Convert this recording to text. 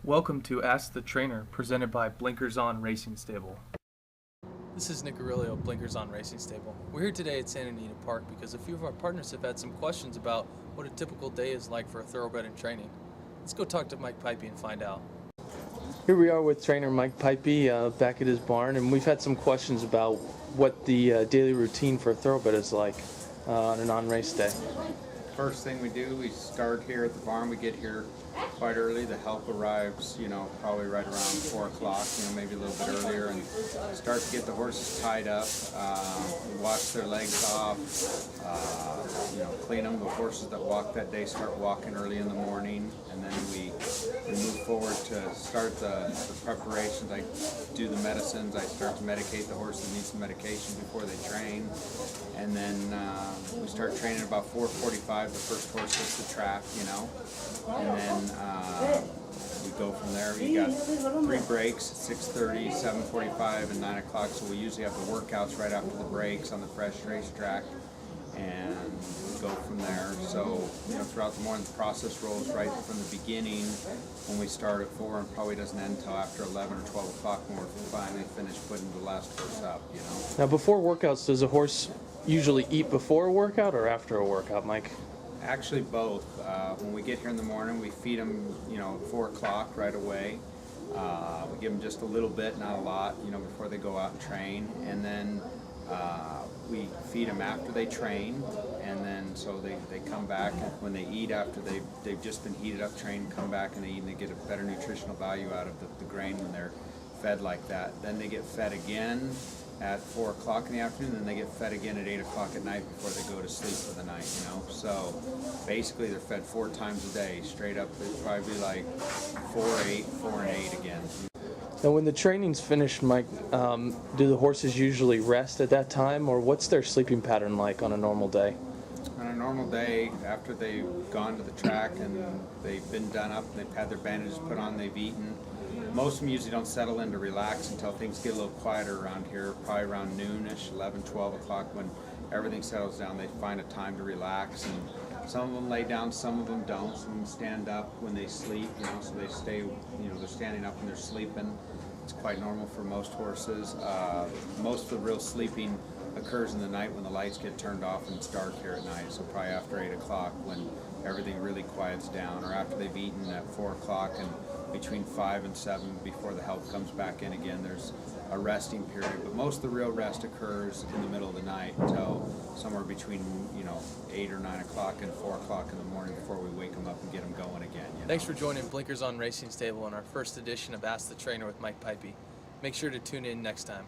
Welcome to Ask the Trainer, presented by Blinkers On Racing Stable. This is Nick Aurelio of Blinkers On Racing Stable. We're here today at Santa Anita Park because a few of our partners have had some questions about what a typical day is like for a thoroughbred in training. Let's go talk to Mike Puype and find out. Here we are with trainer Mike Puype back at his barn, and we've had some questions about what the daily routine for a thoroughbred is like on a non-race day. First thing we do, we start here at the barn. We get here quite early. The help arrives, probably right around 4 o'clock, maybe a little bit earlier, and start to get the horses tied up. We wash their legs off, clean them. The horses that walk that day start walking early in the morning, and then we move forward to start the preparations. I do the medicines. I start to medicate the horse that needs some medication before they train, and then we start training about 4:45. The first horse hits the track, and then we go from there. We got 3 breaks, 6:30, 7:45, and 9 o'clock. So we usually have the workouts right after the breaks on the fresh racetrack, and we go from there. So throughout the morning, the process rolls right from the beginning when we start at 4, and probably doesn't end until after 11 or 12 o'clock when we're finally finished putting the last horse up. Now, before workouts, does a horse usually eat before a workout or after a workout, Mike? Actually, both. When we get here in the morning, we feed them, at 4 o'clock right away. We give them just a little bit, not a lot, before they go out and train. And then we feed them after they train. And then so they come back, and when they eat after they've just been heated up, trained, come back and they eat, and they get a better nutritional value out of the grain when they're fed like that. Then they get fed again at 4 o'clock in the afternoon, then they get fed again at 8 o'clock at night before they go to sleep for the night, So basically they're fed 4 times a day, straight up. It'd probably be like 4, 8, 4, and 8 again. Now, when the training's finished, Mike, do the horses usually rest at that time, or what's their sleeping pattern like on a normal day? On a normal day, after they've gone to the track and they've been done up, and they've had their bandages put on, they've eaten, most of them usually don't settle in to relax until things get a little quieter around here, probably around noonish, 11, 12 o'clock, when everything settles down. They find a time to relax, and some of them lay down, some of them don't. Some of them stand up when they sleep, so they stay, they're standing up when they're sleeping. It's quite normal for most horses. Most of the real sleeping occurs in the night when the lights get turned off and it's dark here at night, so probably after 8 o'clock when everything really quiets down, or after they've eaten at 4 o'clock and between 5 and 7 before the help comes back in again. There's a resting period, but most of the real rest occurs in the middle of the night until somewhere between 8 or 9 o'clock and 4 o'clock in the morning before we wake them up and get them going again. Thanks for joining Blinkers On Racing Stable on our first edition of Ask the Trainer with Mike Puype. Make sure to tune in next time.